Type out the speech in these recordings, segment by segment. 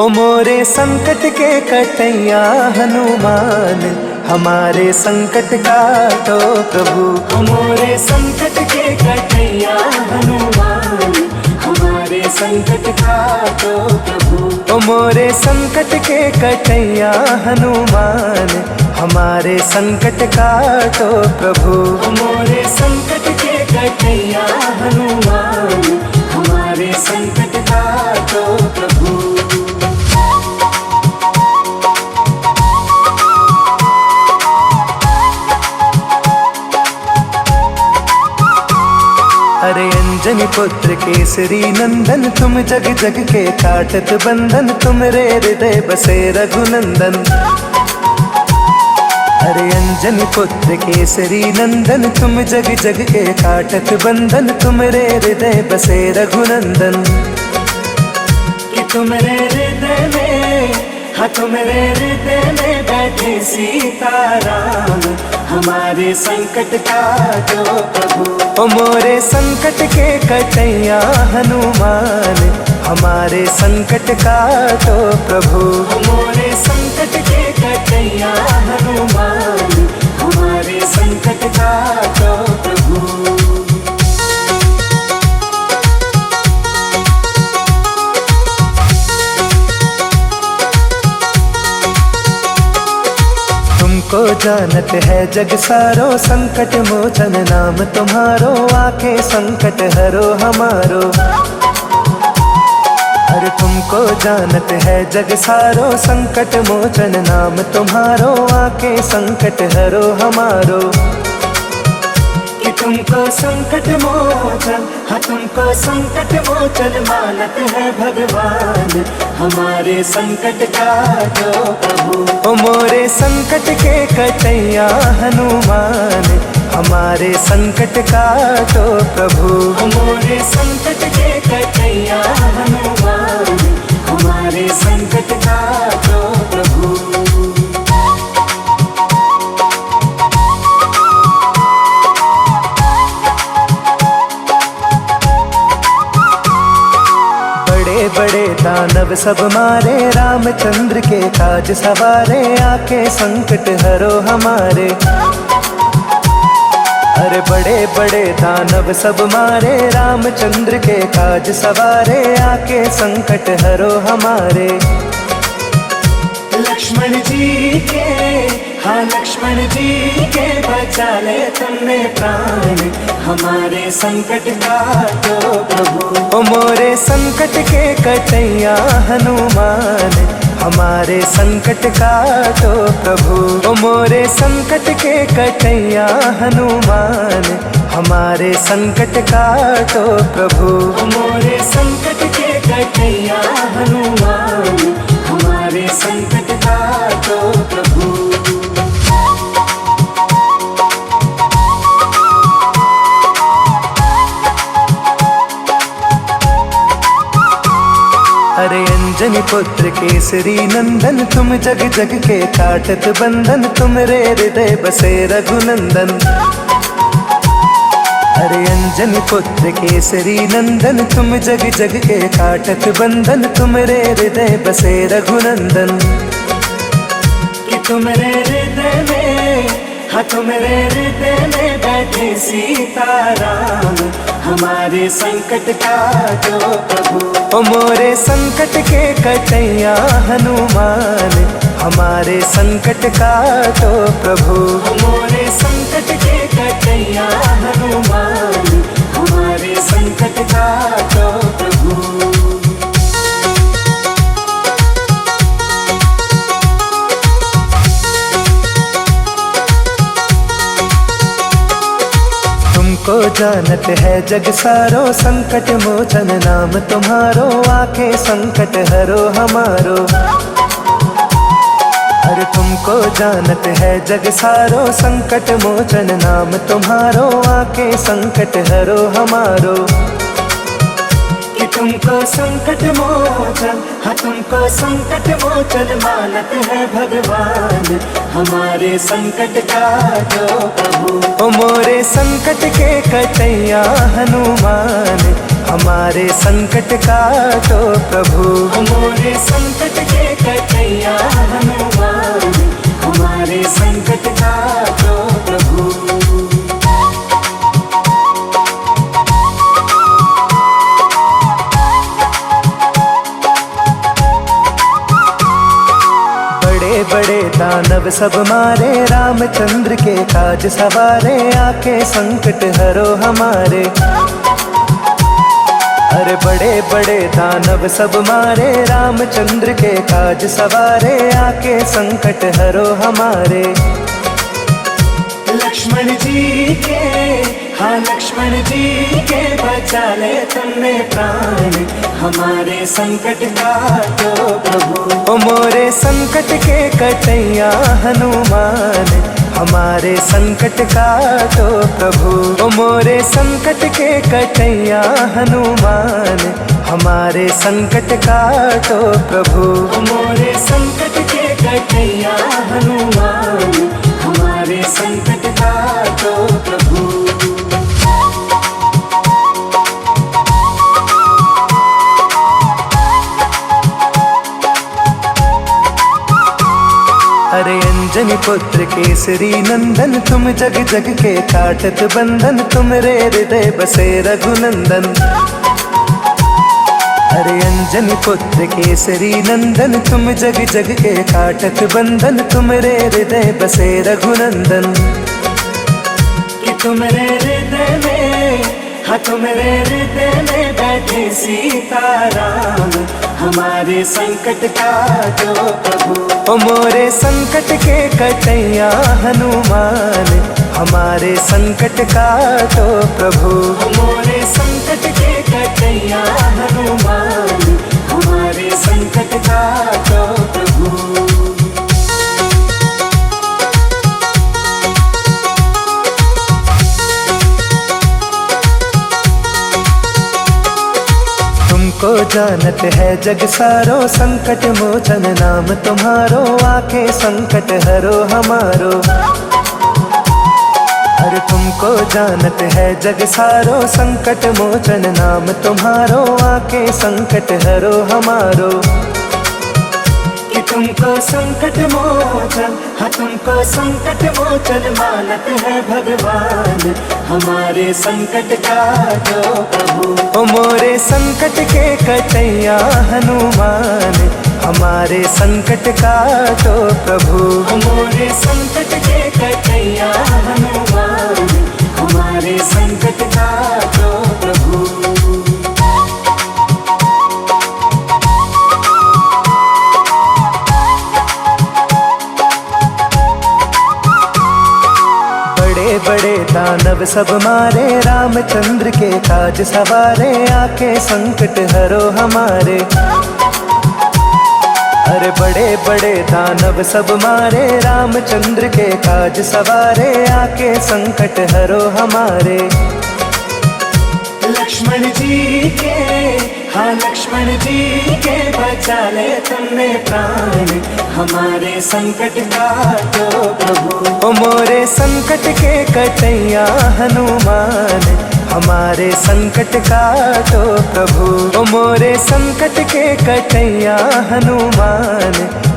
ओ मोरे संकट के कटैया हनुमान, हमारे संकट काटो प्रभु। ओ मोरे संकट के कटैया हनुमान, हमारे संकट काटो प्रभु। ओ मोरे संकट के कटैया हनुमान, हमारे संकट काटो प्रभु। ओ मोरे संकट के कटैया हनुमान, हमारे संकट काटो प्रभु। अरे अंजनी पुत्र केसरी नंदन, तुम जग जग के काटत बंधन, तुमरे हृदय बसे रघुनंदन। अरे अंजनी पुत्र केसरी नंदन, तुम जग जग के काटत बंधन, तुमरे हृदय बसे रघुनंदन। कि तुमरे हृदय में, हाँ तुमरे हृदय में बैठे सीताराम, हमारे संकट काटो प्रभु। ओ मोरे संकट के कटैया हनुमान, हमारे संकट काटो प्रभु। ओ मोरे संकट के कटैया हनुमान, हमारे संकट काटो प्रभु। तुमको जानत है जग सारो, संकट मोचन नाम तुम्हारो, आके संकट हरो हमारो। अरे तुमको जानत है जग सारो, संकट मोचन नाम तुम्हारो, आके संकट हरो हमारो। कि तुमको संकट मोचन, हाँ तुमको संकट मोचन मानत है भगवान, हमारे संकट काटो प्रभु। ओ मोरे संकट के कटैया हनुमान, हमारे संकट काटो प्रभु। ओ मोरे संकट के कटैया हनुमान, हमारे संकट काटो प्रभु। बड़े दानव सब मारे, रामचंद्र के काज सवारे, आके संकट हरो हमारे। अरे बड़े बड़े दानव सब मारे, रामचंद्र के काज सवारे, आके संकट हरो हमारे। लक्ष्मण जी के, हाँ लक्ष्मण जी के बचा ले तुमने प्राण, हमारे संकट काटो प्रभु। ओ मोरे संकट के कटैया हनुमान, हमारे संकट काटो प्रभु। ओ मोरे संकट के कटैया हनुमान, हमारे संकट काटो प्रभु। ओ मोरे संकट के कटैया हनुमान, हमारे संकट काटो प्रभु। अरे अंजनी पुत्र केसरी नंदन, तुम जग जग के काटत बंधन, तुमरे हृदय बसे रघुनंदन। अरे अंजनी पुत्र केसरी नंदन, तुम जग जग के काटत बंधन, तुमरे हृदय बसे रघुनंदन। कि तुमरे हृदय में, हाँ तुमरे हृदय में बैठे सीताराम, हमारे संकट काटो प्रभु। ओ मोरे संकट के कटैया हनुमान, हमारे संकट काटो प्रभु। ओ मोरे संकट के कटैया हनुमान, हमारे संकट काटो प्रभु। तुमको जानत है जग सारो, संकट मोचन नाम तुम्हारो, आके संकट हरो हमारो। अरे तुमको जानत है जग सारो, संकट मोचन नाम तुम्हारो, आके संकट हरो हमारो। कि तुमको संकट मोचन, हाँ तुमको संकट मोचन मानत है भगवान, हमारे संकट काटो प्रभु। ओ मोरे संकट के कटैया हनुमान, हमारे संकट काटो प्रभु। मोरे संकट के कटैया हनुमान, हमारे संकट काटो प्रभु। बड़े बड़े दानव सब मारे, रामचंद्र के काज सवारे, आके संकट हरो हमारे। अरे बड़े बड़े दानव सब मारे, रामचंद्र के काज सवारे, आके संकट हरो हमारे। लक्ष्मण जी के, हाँ लक्ष्मण जी के बचा ले तुमने प्राण, हमारे संकट काटो प्रभु। ओ मोरे संकट के कटैया हनुमान, हमारे संकट काटो प्रभु। ओ मोरे संकट के कटैया हनुमान, हमारे संकट काटो प्रभु। मोरे संकट के कटैया हनुमान, हमारे संकट काटो प्रभु। अरे अंजनी पुत्र केसरी नंदन, तुम जग जग के काटत बंधन, तुमरे हृदय बसे रघुनंदन। अरे अंजनी पुत्र केसरी नंदन, तुम जग जग के काटत बंधन, तुमरे हृदय बसे रघुनंदन। कि तुमरे हृदय में, हाँ तुमरे हृदय में बैठे सीताराम, हमारे संकट काटो प्रभु। ओ मोरे संकट के कटैया हनुमान, हमारे संकट काटो प्रभु। मोरे संकट के कटैया हनुमान, हमारे संकट काटो प्रभु। तुमको जानत है जग सारो, संकट मोचन नाम तुम्हारो, आके संकट हरो हमारो। अरे तुमको जानत है जग सारो, संकट मोचन नाम तुम्हारो, आके संकट हरो हमारो। कि तुमको संकट मोचन, हाँ तुमको संकट मोचन मानत है भगवान, हमारे संकट काटो प्रभु। ओ मोरे संकट के कटैया हनुमान, हमारे संकट काटो प्रभु। मोरे संकट के कटैया हनुमान, हमारे संकट काटो प्रभु। बड़े बड़े दानव सब मारे, रामचंद्र के काज सवारे, आके संकट हरो हमारे। अरे बड़े बड़े दानव सब मारे, रामचंद्र के काज सवारे, आके संकट हरो हमारे। लक्ष्मण जी के, हाँ लक्ष्मण जी के बचा ले तुमने प्राण, हमारे संकट काटो प्रभु। ओ मोरे संकट के कटैया हनुमान, हमारे संकट काटो प्रभु। ओ मोरे संकट के कटैया हनुमान,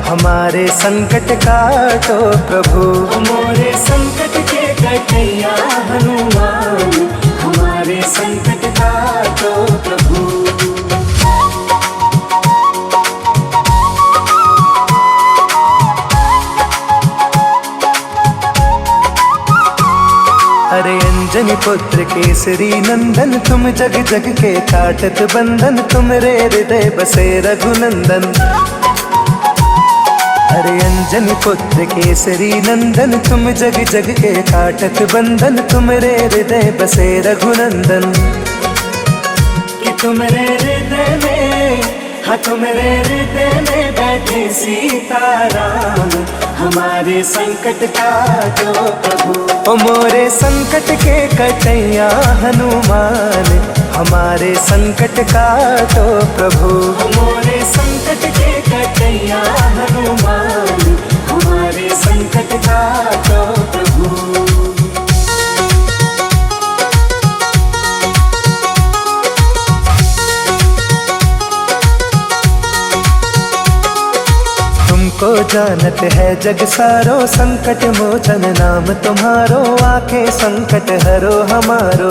हमारे संकट काटो प्रभु। मोरे संकट के कटैया हनुमान, हमारे संकट काटो प्रभु। अरे अंजनी पुत्र केसरी नंदन, तुम जग जग के काटत बंधन, तुमरे हृदय बसे रघुनंदन। अरे अंजनी पुत्र केसरी नंदन, तुम जग जग के काटत बंधन, तुमरे हृदय बसे रघुनंदन। कि तुमरे हृदय में, हाँ तुमरे हृदय में बैठे सीताराम, हमारे संकट काटो प्रभु। ओ मोरे संकट के कटैया हनुमान, हमारे संकट काटो प्रभु। मोरे संकट के कटैया हनुमान, हमारे संकट काटो प्रभु। तुमको जानत है जग सारो, संकट मोचन नाम तुम्हारो, आके संकट हरो हमारो।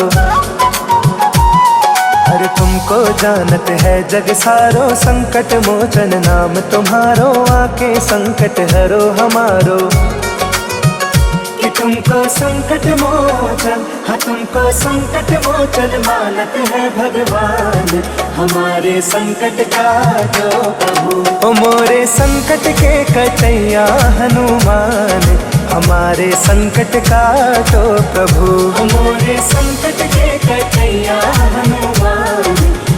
अरे तुमको जानत है जग सारो, संकट मोचन नाम तुम्हारो, आके संकट हरो हमारो। कि तुमको संकट मोचन, हाँ तुमको संकट मोचन मानत है भगवान, हमारे संकट काटो प्रभु। ओ मोरे संकट के कटैया हनुमान, हमारे संकट काटो प्रभु। ओ मोरे संकट के कटैया हनुमान,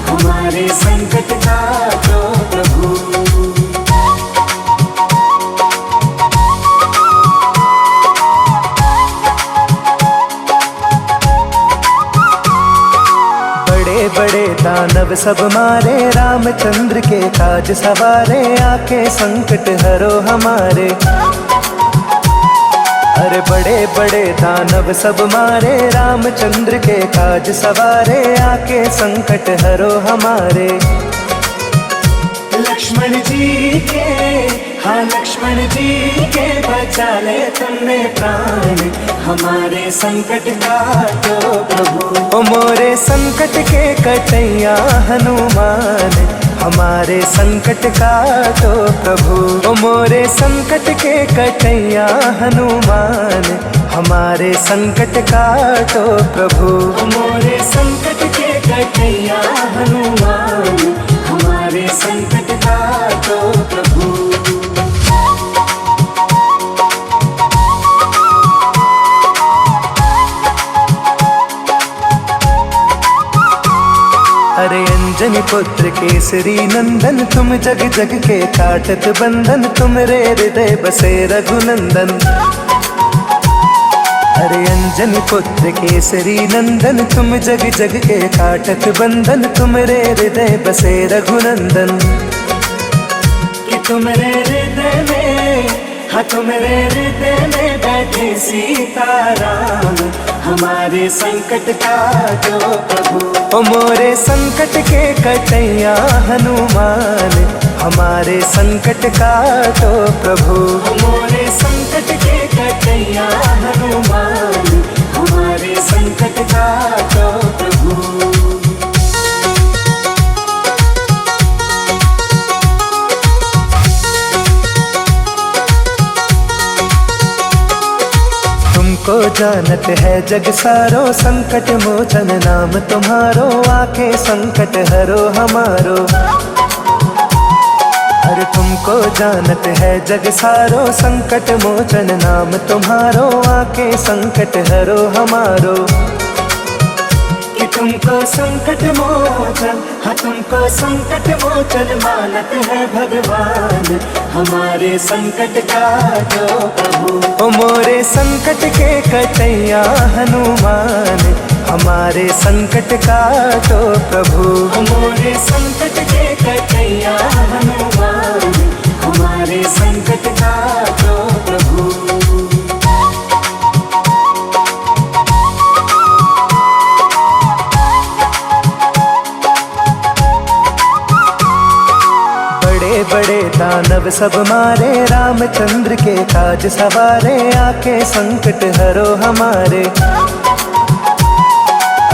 हमारे संकट काटो प्रभु। बड़े दानव सब मारे, रामचंद्र के काज सवारे, आके संकट हरो हमारे। अरे बड़े बड़े दानव सब मारे, रामचंद्र के काज सवारे, आके संकट हरो हमारे। लक्ष्मण जी के, हाँ लक्ष्मण जी के बचा ले तुमने प्राण, हमारे संकट काटो प्रभु। ओ मोरे संकट के कटैया हनुमान, हमारे संकट काटो प्रभु। ओ मोरे संकट के कटैया हनुमान, हमारे संकट काटो प्रभु। ओ मोरे संकट के कटैया हनुमान, हमारे संकट काटो प्रभु। अरे अंजनी पुत्र केसरी नंदन, तुम जग जग के काटत बंधन, तुमरे हृदय बसे रघुनंदन। अरे अंजनी पुत्र केसरी नंदन, तुम जग जग के काटत बंधन, तुमरे हृदय बसे रघुनंदन। कि तुमरे हृदय में, हाँ तुमरे हृदय में बैठे सीताराम, हमारे संकट काटो प्रभु। ओ मोरे संकट के कटैया हनुमान, हमारे संकट काटो प्रभु। ओ मोरे संकट के कटैया हनुमान, हमारे संकट काटो प्रभु। तुमको जानत है जग सारो, संकट मोचन नाम तुम्हारो, आके संकट हरो हमारो। अरे तुमको जानत है जग सारो, संकट मोचन नाम तुम्हारो, आके संकट हरो हमारो। कि तुमको संकट मोचन, हाँ तुमको संकट मोचन मानत है भगवान, हमारे संकट काटो प्रभु। ओ मोरे संकट के कटैया हनुमान, हमारे संकट काटो प्रभु। ओ मोरे संकट के कटैया हनुमान, हमारे संकट काटो प्रभु। बड़े दानव सब मारे, रामचंद्र के काज सवारे, आके संकट हरो हमारे।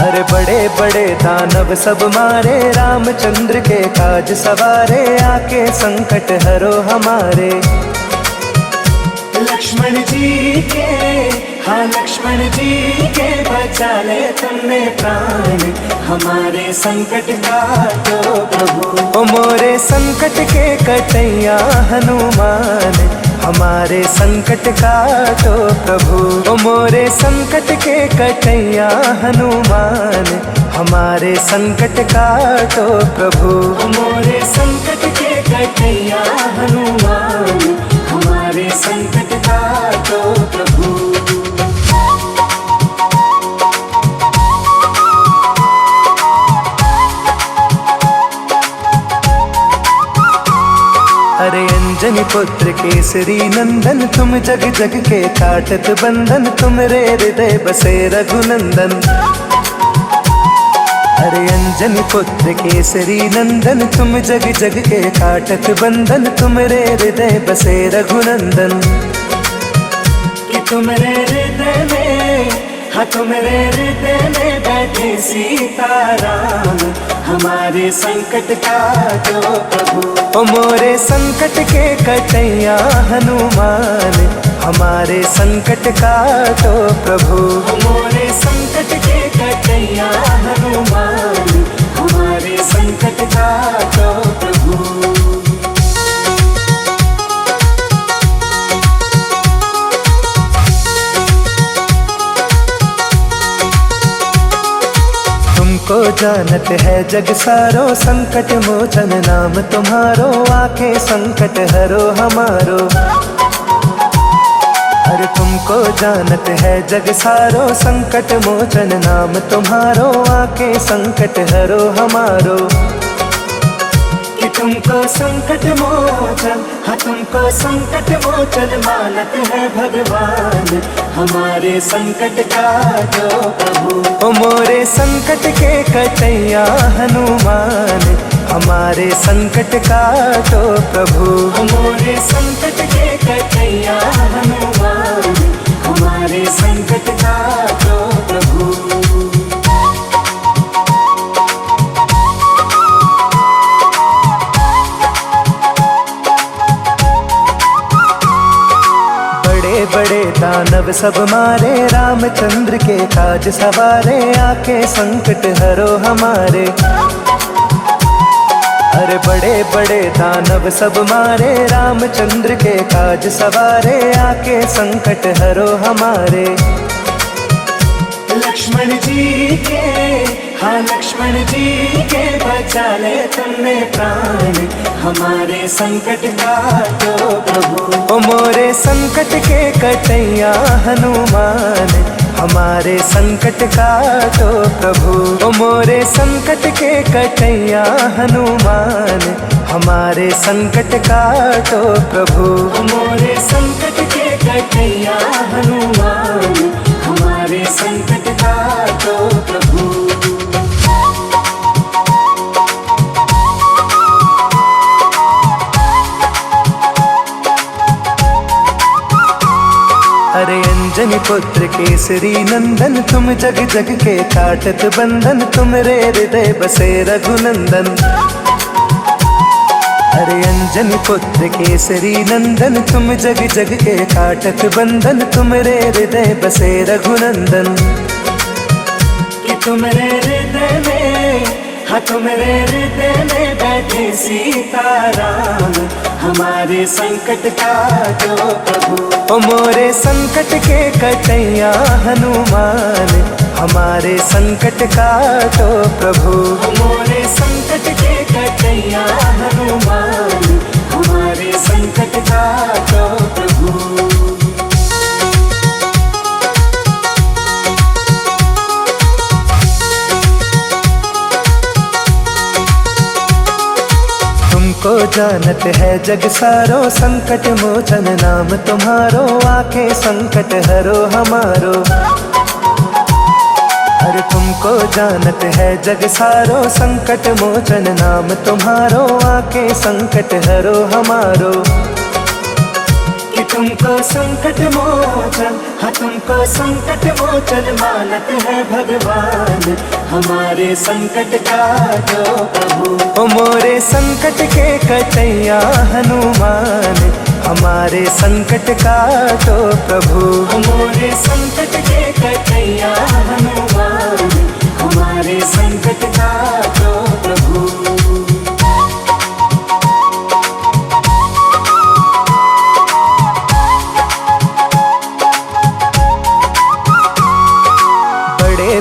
अरे बड़े बड़े दानव सब मारे, रामचंद्र के काज सवारे, आके संकट हरो हमारे। लक्ष्मण जी के, हाँ लक्ष्मण जी के बचा ले तुमने प्राण, हमारे संकट काटो प्रभु। ओ मोरे संकट के कटैया हनुमान, हमारे संकट काटो प्रभु। ओ मोरे संकट के कटैया हनुमान, हमारे संकट काटो प्रभु। ओ मोरे संकट के कटैया हनुमान, हमारे संकट काटो प्रभु। अरे अंजनी पुत्र केसरी नंदन, तुम जग जग के काटत बंधन, तुमरे हृदय बसे रघुनंदन। अरे अंजनी पुत्र केसरी नंदन, तुम जग जग के काटत बंधन, तुमरे हृदय बसे रघुनंदन। कि तुमरे हृदय में, हाँ तुमरे हृदय में बैठे सीताराम, हमारे संकट काटो प्रभु। ओ मोरे संकट के कटैया हनुमान, हमारे संकट काटो प्रभु। मोरे संकट के कटैया हनुमान, हमारे संकट काटो प्रभु। तुमको जानत है जग सारो, संकट मोचन नाम तुम्हारो, आके संकट हरो हमारो। अरे तुमको जानत है जग सारो, संकट मोचन नाम तुम्हारो, आके संकट हरो हमारो। कि तुमको संकट मोचन, हाँ तुमको संकट मोचन मानत है भगवान, हमारे संकट काटो प्रभु। ओ मोरे संकट के कटैया हनुमान, हमारे संकट काटो प्रभु। मोरे संकट के कटैया हनुमान, हमारे संकट काटो प्रभु। बड़े दानव सब मारे, रामचंद्र के काज सवारे, आके संकट हरो हमारे। अरे बड़े बड़े दानव सब मारे, रामचंद्र के काज सवारे, आके संकट हरो हमारे। लक्ष्मण जी के, हाँ लक्ष्मण जी के बचा ले तुमने प्राण, हमारे संकट काटो प्रभु। ओ मोरे संकट के कटैया हनुमान, हमारे संकट काटो प्रभु। ओ मोरे संकट के कटैया हनुमान, हमारे संकट काटो प्रभु। मोरे संकट के कटैया हनुमान, हमारे संकट काटो प्रभु। अरे अंजनी पुत्र केसरी नंदन, तुम जग जग के काटत बंधन, तुमरे हृदय बसे रघुनंदन। अरे अंजनी पुत्र केसरी नंदन, तुम जग जग के काटत बंधन, तुमरे हृदय बसे रघुनंदन। कि तुमरे हृदय में, हाँ तुमरे हृदय में बैठे सीताराम, हमारे संकट काटो प्रभु। ओ मोरे संकट के कटैया हनुमान, हमारे संकट काटो प्रभु। मोरे संकट के कटैया हनुमान, हमारे संकट काटो प्रभु। तुमको जानत है जग सारो, संकट मोचन नाम तुम्हारो, आके संकट हरो हमारो। अरे तुमको जानत है जग सारो, संकट मोचन नाम तुम्हारो, आके संकट हरो हमारो। कि तुमको संकट मोचन, हाँ तुमको संकट मोचन मानत है भगवान, हमारे संकट काटो प्रभु। ओ मोरे संकट के कटैया हनुमान, हमारे संकट काटो प्रभु। मोरे संकट के कटैया हनुमान, हमारे संकट काटो प्रभु।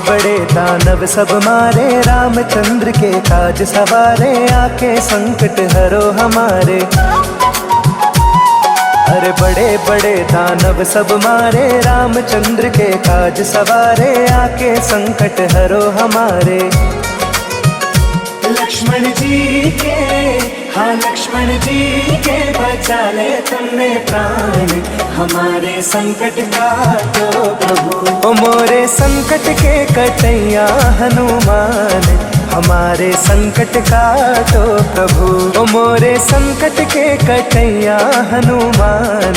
बड़े दानव सब मारे, रामचंद्र के काज सवारे, आके संकट हरो हमारे। अरे बड़े बड़े दानव सब मारे, रामचंद्र के काज सवारे, आके संकट हरो हमारे। लक्ष्मण जी के, हाँ लक्ष्मण जी के बचा ले तुमने प्राण, हमारे संकट काटो प्रभु। ओ मोरे संकट के कटैया हनुमान, हमारे संकट काटो प्रभु। ओ मोरे संकट के कटैया हनुमान,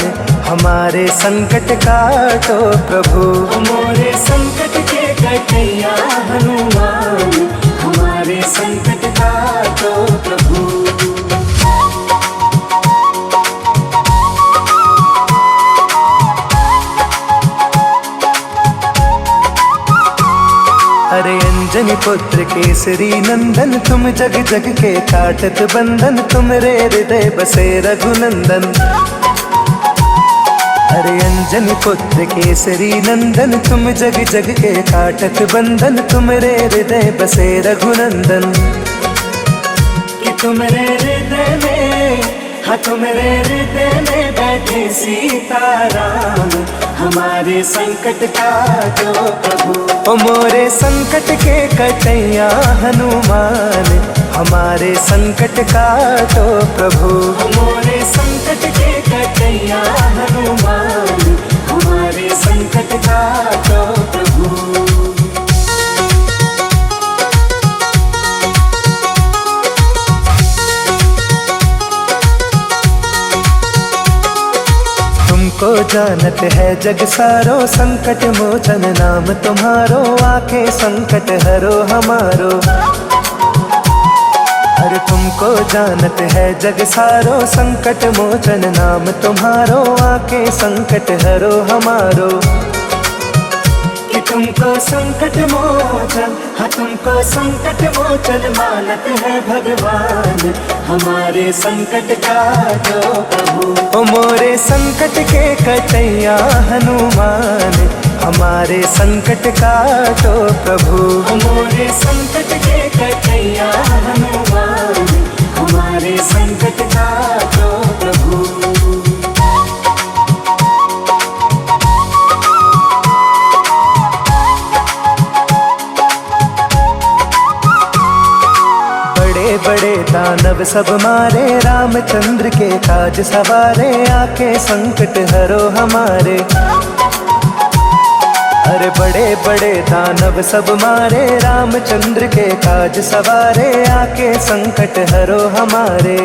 हमारे संकट काटो प्रभु। ओ मोरे संकट के कटैया हनुमान, हमारे संकट काटो प्रभु। अरे अंजनी पुत्र केसरी नंदन, तुम जग जग के काटत बंधन, तुमरे हृदय बसे रघुनंदन। अरे अंजनी पुत्र केसरी नंदन, तुम जग जग के काटत बंधन, तुमरे हृदय बसे रघुनंदन। कि तुमरे हृदय में, हाँ तुमरे हृदय में बैठे सीताराम, हमारे संकट काटो प्रभु। ओ मोरे संकट के कटैया हनुमान, हमारे संकट काटो प्रभु। ओ मोरे संकट के कटैया हनुमान, हमारे संकट काटो प्रभु। तुमको जानत है जग सारो, संकट मोचन नाम तुम्हारो, आके संकट हरो हमारो। अरे तुमको जानत है जग सारो, संकट मोचन नाम तुम्हारो, आके संकट हरो हमारो। कि तुमको संकट मोचन, हाँ तुमको संकट मोचन मानत है भगवान, हमारे संकट काटो प्रभु। ओ मोरे संकट के कटैया हनुमान, हमारे संकट काटो प्रभु। ओ मोरे संकट के कटैया हनुमान, हमारे संकट काटो प्रभु। बड़े दानव सब मारे, रामचंद्र के काज सवारे, आके संकट हरो हमारे। अरे बड़े बड़े दानव सब मारे, रामचंद्र के काज सवारे, आके संकट हरो हमारे।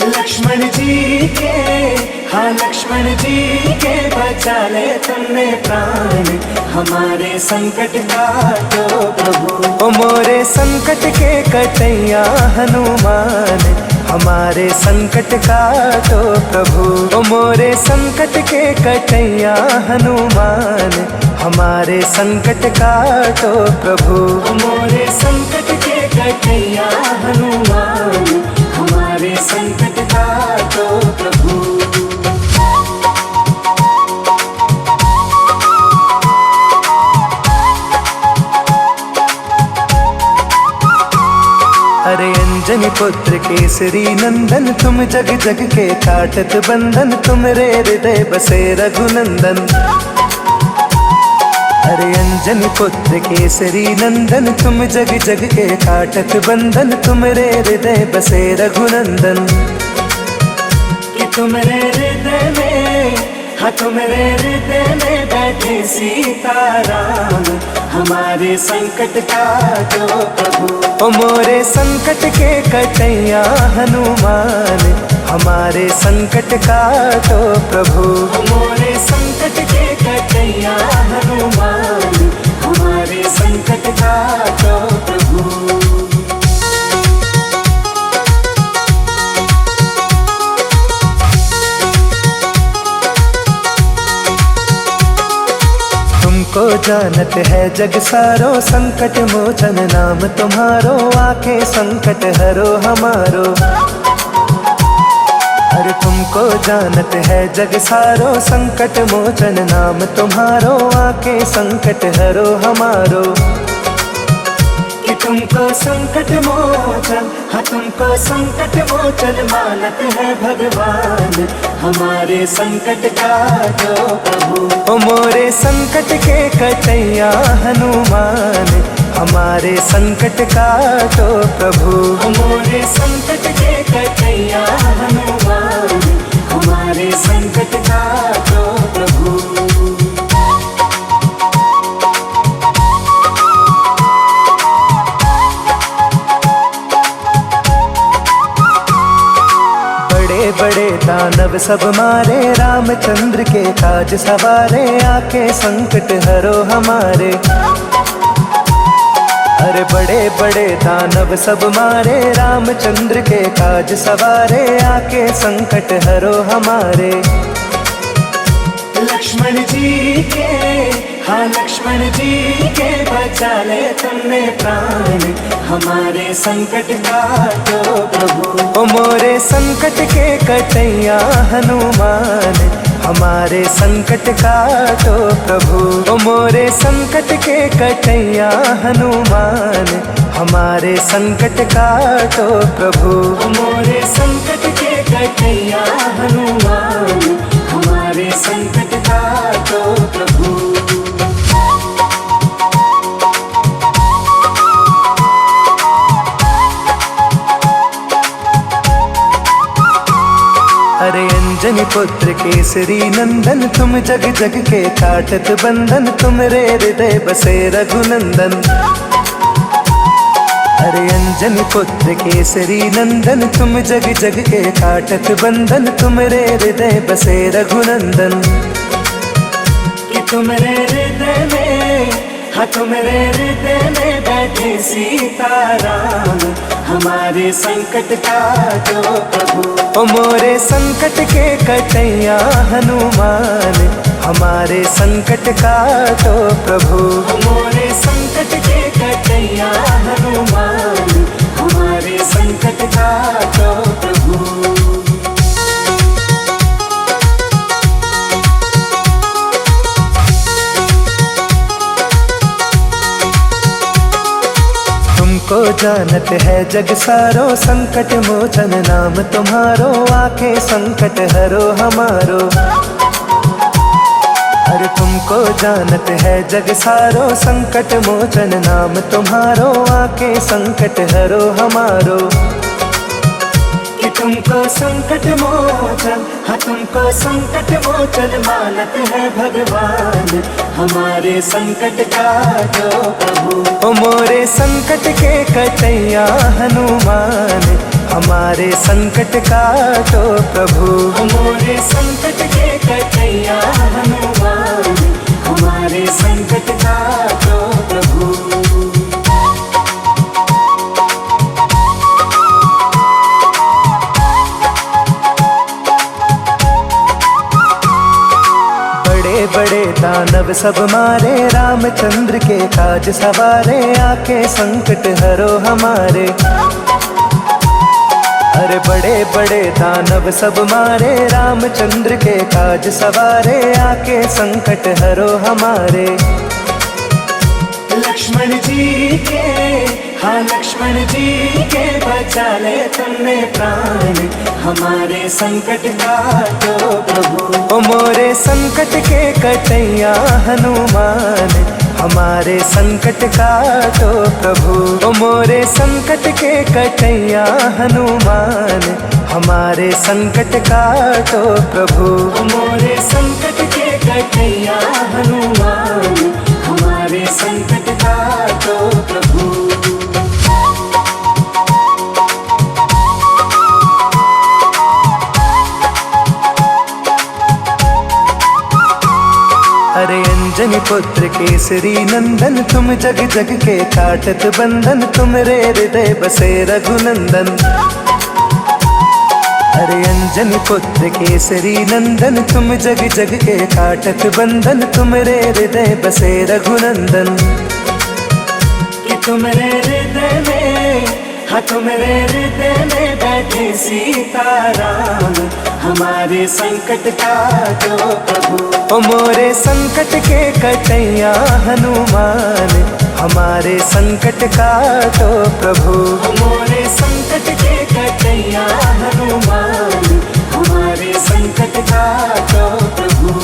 लक्ष्मण जी के, हाँ लक्ष्मण जी के बचा ले तुमने प्राण, हमारे संकट काटो प्रभु। ओ मोरे संकट के कटैया हनुमान, हमारे संकट काटो प्रभु। ओ मोरे संकट के कटैया हनुमान, हमारे संकट काटो प्रभु। ओ मोरे संकट के कटैया हनुमान, हमारे संकट काटो प्रभु। अरे अंजनी पुत्र केसरी नंदन, तुम जग जग के काटत बंधन, तुमरे हृदय बसे रघुनंदन। अरे अंजनी पुत्र केसरी नंदन, तुम जग जग के काटत बंधन, तुमरे हृदय बसे रघुनंदन। कि तुमरे हृदय में, हाँ तुमरे हृदय में बैठे सीताराम, हमारे संकट काटो प्रभु। ओ मोरे संकट के कटैया हनुमान, हमारे संकट काटो प्रभु। ओ मोरे संकट के कटैया हनुमान, हमारे संकट काटो प्रभु। तुमको जानत है जग सारो, संकट मोचन नाम तुम्हारो, आके संकट हरो हमारो। अरे तुमको जानत है जग सारो, संकट मोचन नाम तुम्हारो, आके संकट हरो हमारो। कि तुमको संकट मोचन, हाँ तुमको संकट मोचन मानत है भगवान, हमारे संकट काटो प्रभु। ओ मोरे संकट के कटैया हनुमान, हमारे संकट काटो प्रभु। ओ मोरे संकट के कटैया हनुमान, हमारे संकट काटो प्रभु। बड़े दानव सब मारे, रामचंद्र के काज सवारे, आके संकट हरो हमारे। अरे बड़े बड़े दानव सब मारे, रामचंद्र के काज सवारे, आके संकट हरो हमारे। लक्ष्मण जी के, हाँ लक्ष्मण जी के बचा ले तुमने प्राण, हमारे संकट काटो प्रभु। ओ मोरे संकट के कटैया हनुमान, हमारे संकट काटो प्रभु। ओ मोरे संकट के कटैया हनुमान, हमारे संकट काटो प्रभु। ओ मोरे संकट के कटैया हनुमान, हमारे संकट काटो प्रभु। अरे अंजनी पुत्र केसरी नंदन, तुम जग जग के काटत बंधन, तुम रे हृदय बसे रघुनंदन। अरे अंजनी पुत्र केसरी नंदन, तुम जग जग के काटत बंधन, तुम रे हृदय बसे रघुनंदन। कि तुम रे हृदय में, हाँ तुम रे हृदय में बैठे सीताराम, हमारे संकट काटो प्रभु। ओ मोरे संकट के कटैया हनुमान, हमारे संकट काटो प्रभु। ओ मोरे संकट के कटैया हनुमान, हमारे संकट काटो प्रभु। तुमको जानत है जग सारो, संकट मोचन नाम तुम्हारो, आके संकट हरो हमारो। अरे तुमको जानत है जग सारो, संकट मोचन नाम तुम्हारो, आके संकट हरो हमारो। कि तुमको संकट मोचन, हाँ तुमको संकट मोचन मानत है भगवान, हमारे संकट काटो प्रभु। ओ मोरे संकट के कटैया हनुमान, हमारे संकट काटो प्रभु। ओ मोरे संकट के कटैया हनुमान, हमारे संकट काटो प्रभु। बड़े दानव सब मारे, रामचंद्र के काज सवारे, आके संकट हरो हमारे। अरे बड़े बड़े दानव सब मारे, रामचंद्र के काज सवारे, आके संकट हरो हमारे। लक्ष्मण जी के, हाँ लक्ष्मण जी के बचा ले तुमने प्राण, हमारे संकट काटो प्रभु। ओ मोरे संकट के कटैया हनुमान, हमारे संकट काटो प्रभु। ओ मोरे संकट के कटैया हनुमान, हमारे संकट काटो प्रभु। ओ मोरे संकट के कटैया हनुमान, हमारे संकट काटो प्रभु। अरे अंजनी पुत्र केसरी नंदन, तुम जग जग के काटत बंधन, तुम रे हृदय बसे रघुनंदन। अरे अंजनी पुत्र केसरी नंदन, तुम जग जग के काटत बंधन, तुम रे हृदय बसे रघुनंदन। कि तुम रे हृदय में, हाँ तुम रे हृदय में बैठे सीताराम, हमारे संकट काटो प्रभु। ओ मोरे संकट के कटैया हनुमान, हमारे संकट काटो प्रभु। ओ मोरे संकट के कटैया हनुमान, हमारे संकट काटो प्रभु।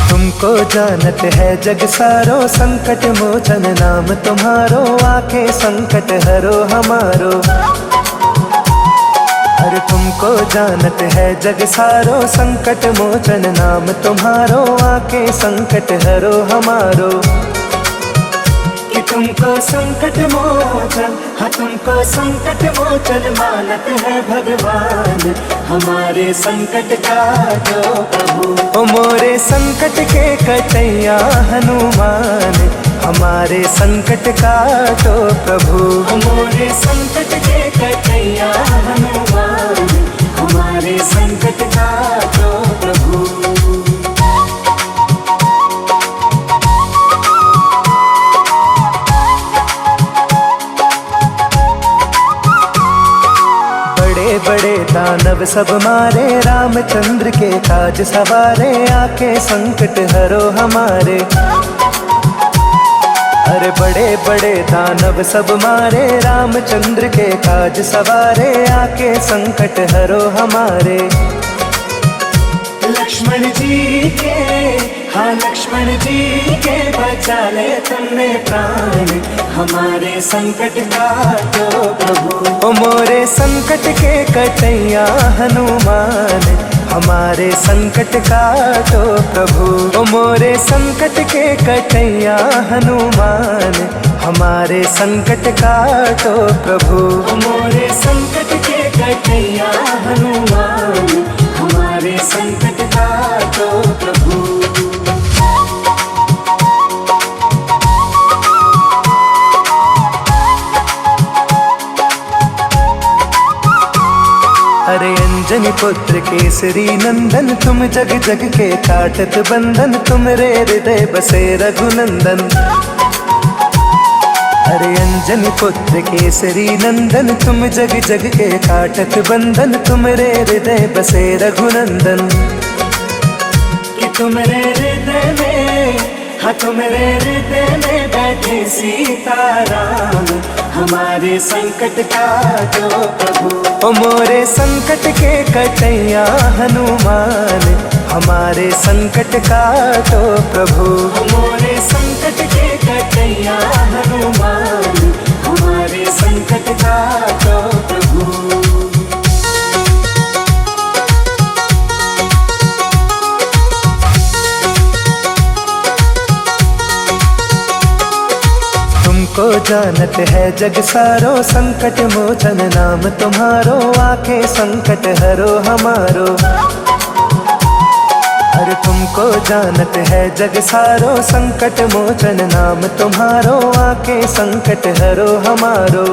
तुमको जानत है जग सारो, संकट मोचन नाम तुम्हारो, आके संकट हरो हमारो। अरे तुमको जानत है जग सारो, संकट मोचन नाम तुम्हारो, आके संकट हरो हमारो। कि तुमको संकट मोचन, हाँ तुमको संकट मोचन मानत है भगवान, हमारे संकट काटो प्रभु। ओ मोरे संकट के कटैया हनुमान, हमारे संकट काटो प्रभु। ओ मोरे संकट के कटैया हनुमान, हमारे संकट काटो प्रभु। बड़े बड़े दानव सब मारे, रामचंद्र के काज सवारे, आके संकट हरो हमारे। अरे बड़े बड़े दानव सब मारे, रामचंद्र के काज सवारे, आके संकट हरो हमारे। लक्ष्मण जी के, हाँ लक्ष्मण जी के बचा ले तुमने प्राण, हमारे संकट काटो प्रभु। ओ मोरे संकट के कटैया हनुमान, हमारे संकट काटो प्रभु। ओ मोरे संकट के कटैया हनुमान, हमारे संकट काटो प्रभु। ओ मोरे संकट के कटैया हनुमान, हमारे संकट काटो प्रभु। अरे अंजनी पुत्र केसरी नंदन, तुम जग जग के काटत बंधन, तुमरे हृदय बसे रघुनंदन। अरे अंजनी पुत्र केसरी नंदन, तुम जग जग के काटत बंधन, तुमरे हृदय बसे रघुनंदन। कि तुमरे हृदय में, हाँ तुमरे हृदय में बैठे सीताराम, हमारे संकट काटो प्रभु। ओ मोरे संकट के कटैया हनुमान, हमारे संकट काटो प्रभु। ओ मोरे संकट के कटैया हनुमान, हमारे संकट काटो प्रभु। तुमको जानत है जग सारो, संकट मोचन नाम तुम्हारो, आके संकट हरो हमारो। अरे तुमको जानत है जग सारो, संकट मोचन नाम तुम्हारो, आके संकट हरो हमारो।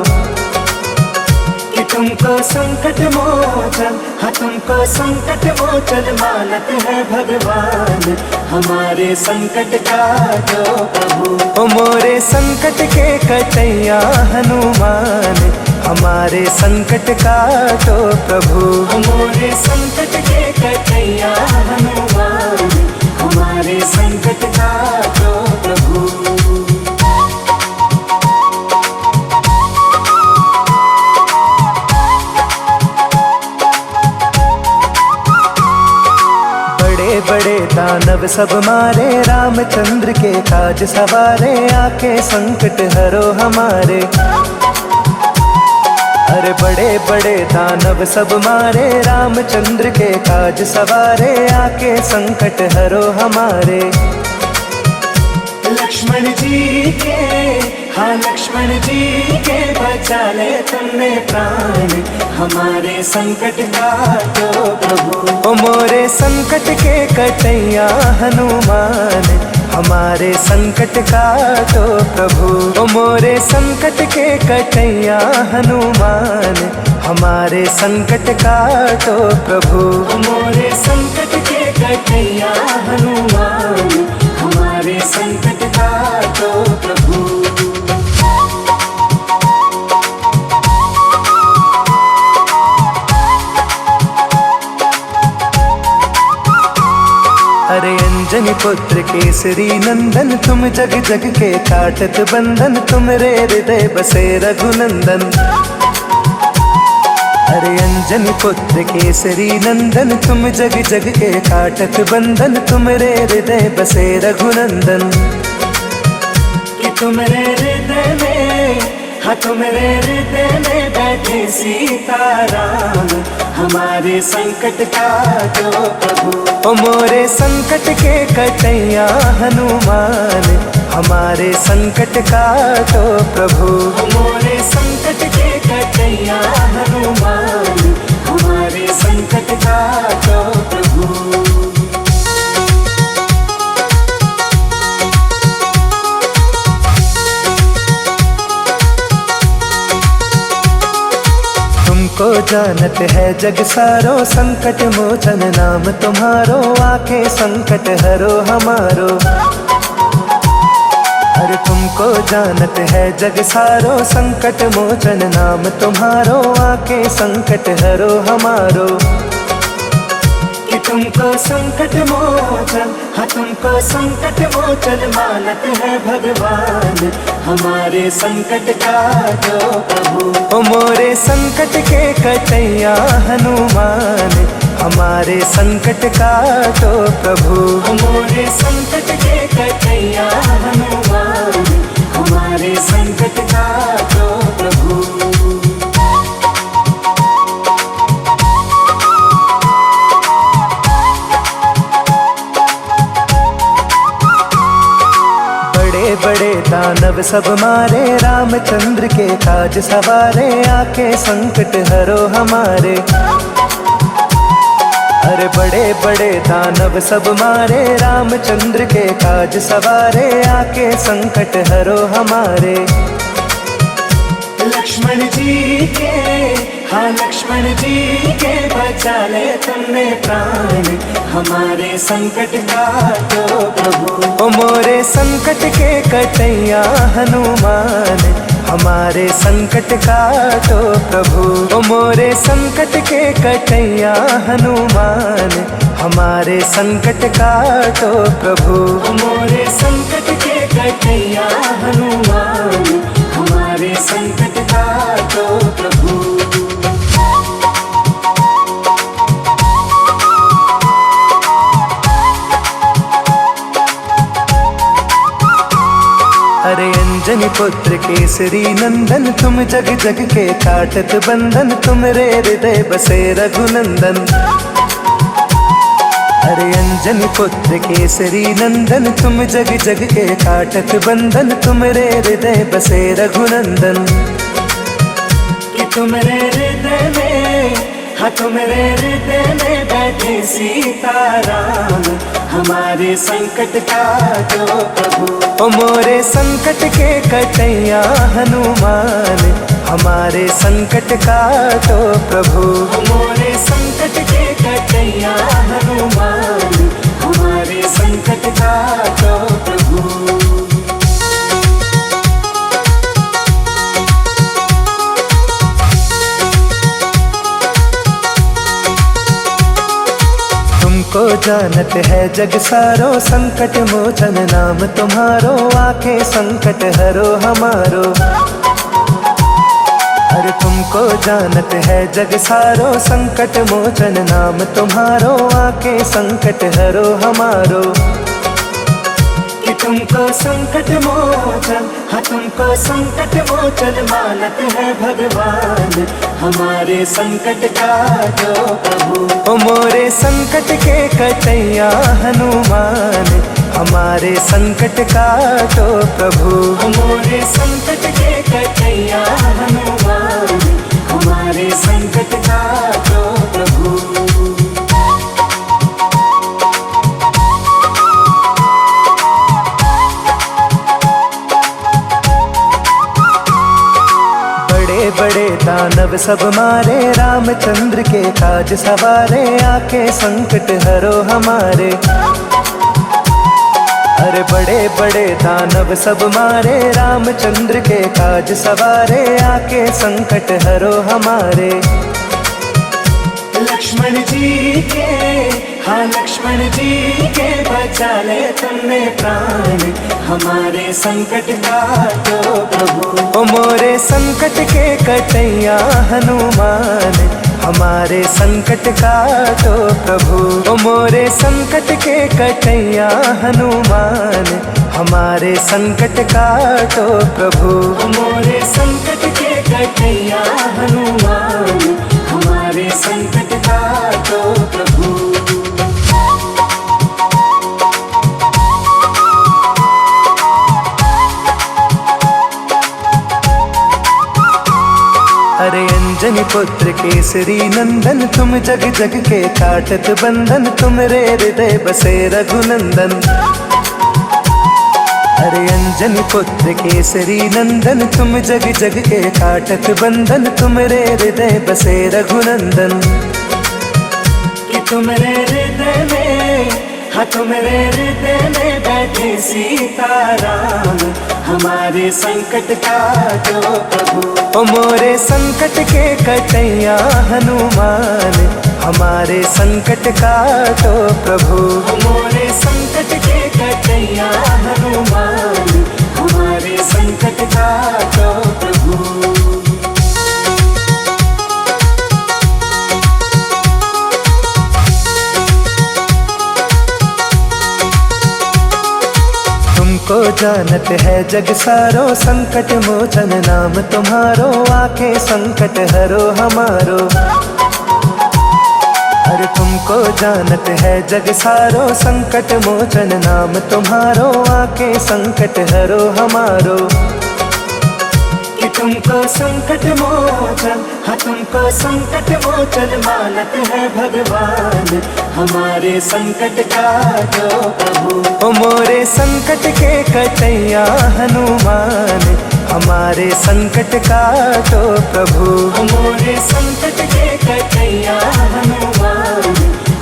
कि तुमको संकट मोचन, हाँ तुमको संकट मोचन मानत है भगवान, हमारे संकट काटो प्रभु। ओ मोरे संकट के कटैया हनुमान, हमारे संकट काटो प्रभु। ओ मोरे संकट के कटैया हनुमान, हमारे संकट काटो प्रभु। बड़े बड़े दानव सब मारे, रामचंद्र के काज सवारे, आके संकट हरो हमारे। अरे बड़े बड़े दानव सब मारे, रामचंद्र के काज सवारे, आके संकट हरो हमारे। लक्ष्मण जी के, हाँ लक्ष्मण जी के बचा ले तुमने प्राण, हमारे संकट काटो प्रभु। ओ मोरे संकट के कटैया हनुमान, हमारे संकट काटो प्रभु। ओ मोरे संकट के कटैया हनुमान, हमारे संकट काटो प्रभु। ओ मोरे संकट के कटैया हनुमान, हमारे संकट काटो प्रभु। अरे अंजनी पुत्र केसरी नंदन, तुम जग जग के काटत बंधन, तुमरे हृदय बसे रघुनंदन। अरे अंजनी पुत्र केसरी नंदन, तुम जग जग के काटत बंधन, तुमरे हृदय बसे रघुनंदन। कि तुमरे हृदय में, हाँ तुम्हारे हृदय में बैठे सीताराम, हमारे संकट काटो प्रभु। ओ मोरे संकट के कटैया हनुमान, हमारे संकट काटो प्रभु। ओ मोरे संकट के कटैया हनुमान, हमारे संकट काटो प्रभु। तुमको जानत है जग सारो, संकट मोचन नाम तुम्हारो, आके संकट हरो हमारो। अरे तुमको जानत है जग सारो, संकट मोचन नाम तुम्हारो, आके संकट हरो हमारो। कि तुमको संकट मोचन, हाँ तुमको संकट मोचन मानत है भगवान, हमारे संकट काटो प्रभु। ओ मोरे संकट के कटैया हनुमान, हमारे संकट काटो प्रभु। ओ मोरे संकट के कटैया हनुमान, हमारे संकट काटो प्रभु। बड़े दानव सब मारे, रामचंद्र के काज सवारे, आके संकट हरो हमारे। अरे बड़े बड़े दानव सब मारे, रामचंद्र के काज सवारे, आके संकट हरो हमारे। लक्ष्मण जी के, हाँ लक्ष्मण जी के बचा ले तुमने प्राण, हमारे संकट काटो प्रभु। ओ मोरे संकट के कटैया हनुमान, हमारे संकट काटो प्रभु। ओ मोरे संकट के कटैया हनुमान, हमारे संकट काटो प्रभु। ओ मोरे संकट के कटैया हनुमान, हमारे संकट काटो प्रभु। अरे अंजनी पुत्र केसरी नंदन, तुम जग जग के काटत बंधन, तुमरे हृदय बसे रघुनंदन। अरे अंजनी पुत्र केसरी नंदन, तुम जग जग के काटत बंधन, तुमरे हृदय बसे रघुनंदन। कि तुमरे हृदय में, हाँ तुम्हारे हृदय में बैठे सीताराम, हमारे संकट काटो प्रभु। ओ मोरे संकट के कटैया हनुमान, हमारे संकट काटो प्रभु। ओ मोरे संकट के कटैया हनुमान, हमारे संकट काटो प्रभु। तुमको जानत है जग सारो, संकट मोचन नाम तुम्हारो, आके संकट हरो हमारो। अरे तुमको जानत है जग सारो, संकट मोचन नाम तुम्हारो, आके संकट हरो हमारो। कि तुमको संकट मोचन, हाँ तुमको संकट मोचन मानत है भगवान, हमारे संकट काटो प्रभु। ओ मोरे संकट के कटैया हनुमान, हमारे संकट काटो प्रभु। ओ मोरे संकट के कटैया हनुमान, हमारे संकट काटो प्रभु। बड़े दानव सब मारे, रामचंद्र के काज सवारे, आके संकट हरो हमारे। अरे बड़े बड़े दानव सब मारे, रामचंद्र के काज सवारे, आके संकट हरो हमारे। लक्ष्मण जी के, हाँ लक्ष्मण जी के बचा ले तुमने प्राण, हमारे संकट काटो प्रभु। ओ मोरे संकट के कटैया हनुमान, हमारे संकट काटो प्रभु। ओ मोरे संकट के कटैया हनुमान, हमारे संकट काटो प्रभु। मोरे संकट के कटैया हनुमान, हमारे संकट काटो प्रभु। अरे अंजनी पुत्र केसरी नंदन, तुम जग जग के काटत बंधन, तुमरे हृदय बसे रघुनंदन। अरे अंजनी पुत्र केसरी नंदन, तुम जग जग के काटत बंधन, तुमरे हृदय बसे रघुनंदन। कि तुमरे हृदय में, हाँ तुमरे हृदय में बैठे सीताराम, हमारे संकट काटो प्रभु। ओ मोरे संकट के कटैया हनुमान, हमारे संकट काटो प्रभु। मोरे संकट के कटैया हनुमान, हमारे संकट काटो प्रभु। तुमको जानत है जग सारो, संकट मोचन नाम तुम्हारो, आके संकट हरो हमारो। अरे तुमको जानत है जग सारो, संकट मोचन नाम तुम्हारो, आके संकट हरो हमारो। कि तुमको संकट मोचन, हाँ तुमको संकट मोचन मानत है भगवान, हमारे संकट काटो प्रभु। ओ मोरे संकट के कटैया हनुमान, हमारे संकट काटो प्रभु। मोरे संकट के कटैया हनुमान,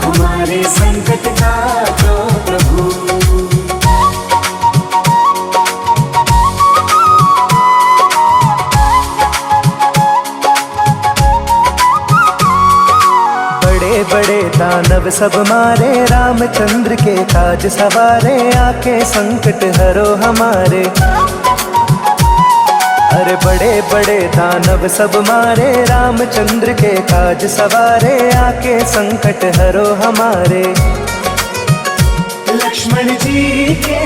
हमारे संकट काटो प्रभु। बड़े दानव सब मारे, रामचंद्र के काज सवारे, आके संकट हरो हमारे। अरे बड़े बड़े दानव सब मारे, रामचंद्र के काज सवारे, आके संकट हरो हमारे। लक्ष्मण जी के,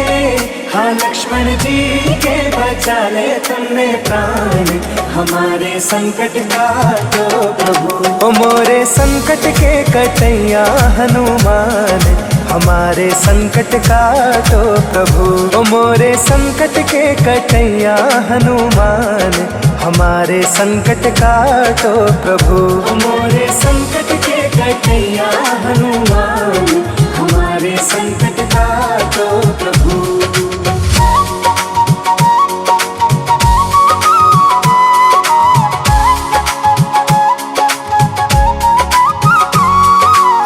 हाँ लक्ष्मण जी के बचा ले तुमने प्राण, हमारे संकट काटो प्रभु। ओ मोरे संकट के कटैया हनुमान, हमारे संकट काटो प्रभु। ओ मोरे संकट के कटैया हनुमान, हमारे संकट काटो प्रभु। मोरे संकट के कटैया हनुमान, हमारे संकट काटो प्रभु।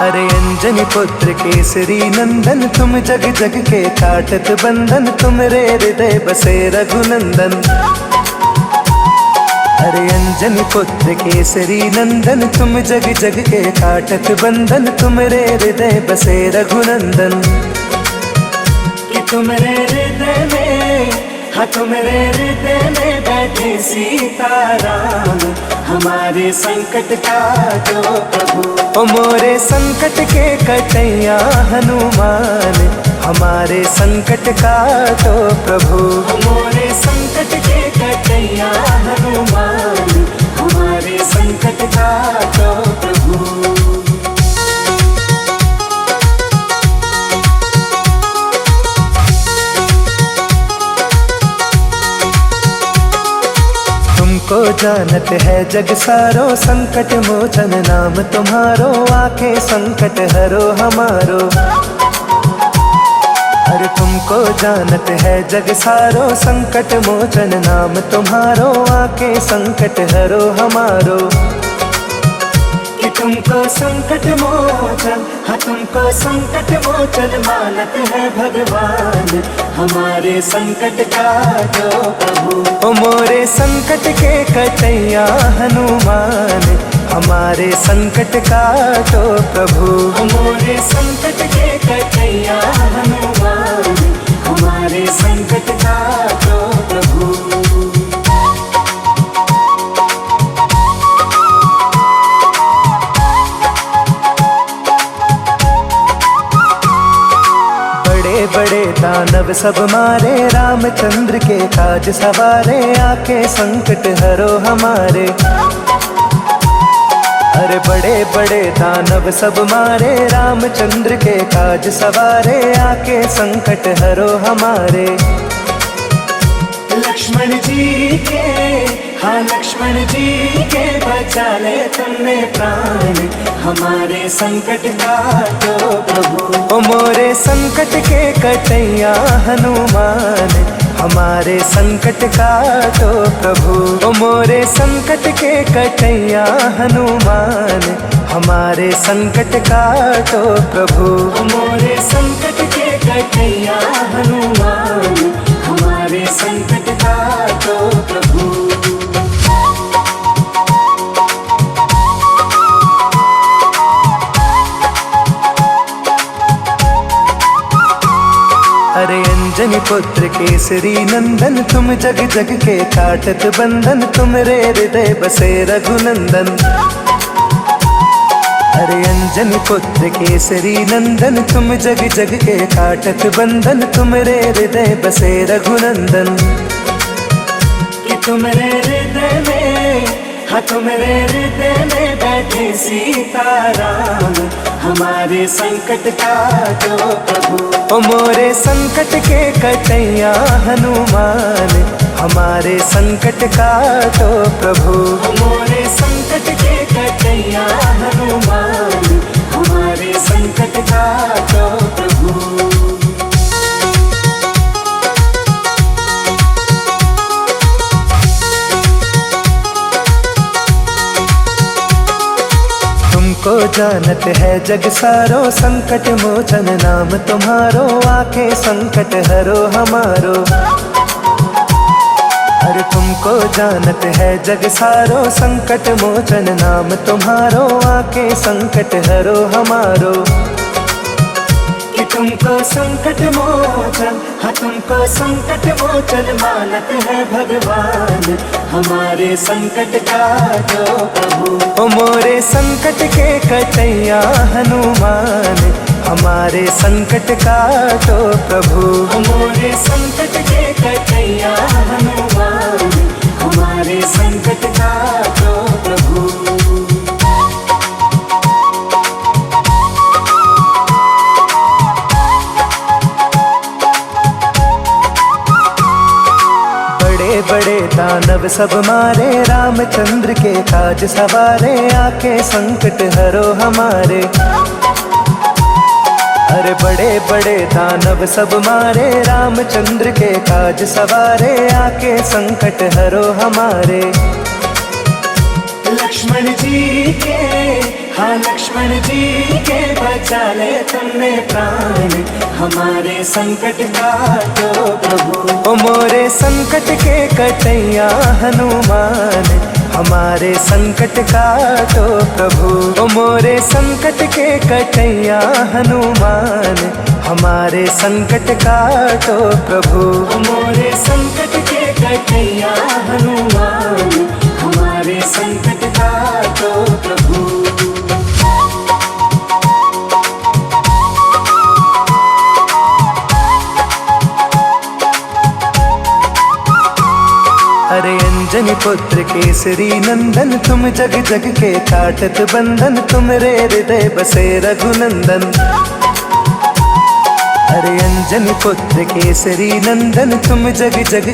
अरे अंजनी पुत्र केसरी नंदन, तुम जग जग के काटत बंधन, तुमरे हृदय बसे रघुनंदन। अरे अंजनी पुत्र केसरी नंदन, तुम जग जग के काटत बंधन, तुमरे हृदय बसे रघुनंदन। कि तुमरे हृदय में, हाँ तुमरे हृदय में बैठे सीताराम, हमारे संकट काटो प्रभु। ओ मोरे संकट के कटैया हनुमान, हमारे संकट काटो प्रभु। मोरे संकट के कटैया हनुमान, हमारे संकट काटो प्रभु। तुमको जानत है जग सारो, संकट मोचन नाम तुम्हारो, आके संकट हरो हमारो। अरे तुमको जानत है जग सारो, संकट मोचन नाम तुम्हारो, आके संकट हरो हमारो। कि तुमको संकट मोचन, हाँ तुमको संकट मोचन मानत है भगवान, हमारे संकट काटो प्रभु। ओ मोरे संकट के कटैया हनुमान, हमारे संकट काटो प्रभु। मोरे संकट के कटैया हनुमान, हमारे संकट काटो प्रभु। बड़े दानव दानव सब मारे, रामचंद्र के काज सवारे, आके संकट हरो हमारे। अरे बड़े बड़े दानव सब मारे, रामचंद्र के काज सवारे, आके संकट हरो हमारे। लक्ष्मण जी के, हाँ लक्ष्मण जी के बचा ले तुमने प्राण, हमारे संकट काटो प्रभु। ओ मोरे संकट के कटैया हनुमान, हमारे संकट काटो प्रभु। ओ मोरे संकट के कटैया हनुमान, हमारे संकट काटो प्रभु। ओ मोरे संकट के कटैया हनुमान, हमारे संकट काटो प्रभु। अरे अंजनी पुत्र केसरी नंदन, तुम जग जग के काटत बंधन, तुमरे हृदय बसे रघुनंदन। अरे अंजनी पुत्र केसरी नंदन, तुम जग जग के काटत बंधन, तुमरे हृदय बसे रघुनंदन। कि तुमरे हृदय में, हाँ तुमरे हृदय में बैठे सीताराम, हमारे संकट काटो प्रभु। ओ मोरे संकट के कटैया हनुमान, हमारे संकट काटो प्रभु। ओ मोरे संकट के कटैया हनुमान, हमारे संकट काटो प्रभु। तुमको जानत है जग सारो, संकट मोचन नाम तुम्हारो, आके संकट हरो हमारो। अरे तुमको जानत है जग सारो, संकट मोचन नाम तुम्हारो, आके संकट हरो हमारो। कि तुमको संकट मोचन, हाँ तुमको संकट मोचन मानत है भगवान, हमारे संकट काटो प्रभु। ओ मोरे संकट के कटैया हनुमान, हमारे संकट काटो प्रभु। ओ मोरे संकट के कटैया हनुमान, हमारे संकट काटो प्रभु। बड़े दानव सब मारे, रामचंद्र के काज सवारे, आके संकट हरो हमारे। अरे बड़े बड़े दानव सब मारे, रामचंद्र के काज सवारे, आके संकट हरो हमारे। लक्ष्मण जी के, हाँ लक्ष्मण जी के बचा ले तुमने प्राण, हमारे संकट काटो प्रभु। ओ मोरे संकट के कटैया हनुमान, हमारे संकट काटो प्रभु। ओ मोरे संकट के कटैया हनुमान, हमारे संकट काटो प्रभु। ओ मोरे संकट के कटैया हनुमान, हमारे संकट काटो प्रभु। अरे अंजनी पुत्र केसरी नंदन, तुम जग जग के काटत बंधन, तुमरे हृदय बसे रघुनंदन। अरे अंजनी पुत्र केसरी नंदन, तुम जग जग के